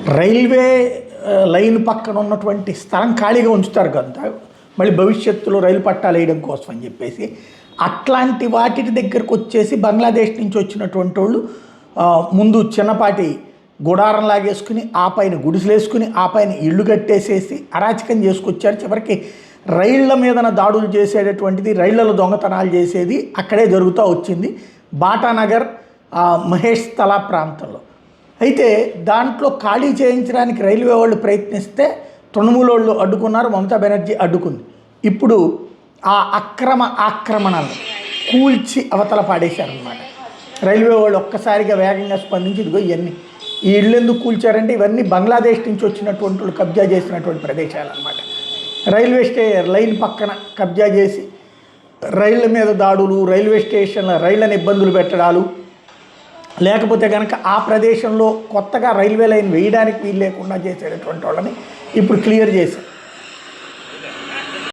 Railway line పక్కన ఉన్నటువంటి స్థలం ఖాళీగా ఉంచుతారు కదా, మళ్ళీ భవిష్యత్తులో రైలు పట్టాలు వేయడం కోసం అని చెప్పేసి అట్లాంటి వాటి దగ్గరకు వచ్చేసి బంగ్లాదేశ్ నుంచి వచ్చినటువంటి వాళ్ళు ముందు చిన్నపాటి గుడారం లాగేసుకుని ఆ పైన గుడిసెలు వేసుకుని ఆ పైన ఇళ్ళు కట్టేసేసి అరాచకం చేసుకొచ్చారు. చివరికి రైళ్ల మీదన దాడులు చేసేటటువంటిది, రైళ్లలో దొంగతనాలు చేసేది అక్కడే జరుగుతూ వచ్చింది, బాటానగర్ మహేష్ తలా ప్రాంతంలో. అయితే దాంట్లో ఖాళీ చేయించడానికి రైల్వే వాళ్ళు ప్రయత్నిస్తే తృణమూల్ వాళ్ళు అడ్డుకున్నారు, మమతా బెనర్జీ అడ్డుకుంది. ఇప్పుడు ఆ ఆక్రమణలు కూల్చి అవతల పాడేశారనమాట. రైల్వే వాళ్ళు ఒక్కసారిగా వేగంగా స్పందించి ఇదిగో ఇవన్నీ ఈ ఇళ్ళు ఎందుకు కూల్చారంటే ఇవన్నీ బంగ్లాదేశ్ నుంచి వచ్చినటువంటి వాళ్ళు కబ్జా చేసినటువంటి ప్రదేశాలు అనమాట. రైల్వే లైన్ పక్కన కబ్జా చేసి రైళ్ళ మీద దాడులు, రైల్వే స్టేషన్ల రైళ్లను ఇబ్బందులు పెట్టడాలు, లేకపోతే కనుక ఆ ప్రదేశంలో కొత్తగా రైల్వే లైన్ వేయడానికి వీలు లేకుండా చేసేటటువంటి వాళ్ళని ఇప్పుడు క్లియర్ చేశారు.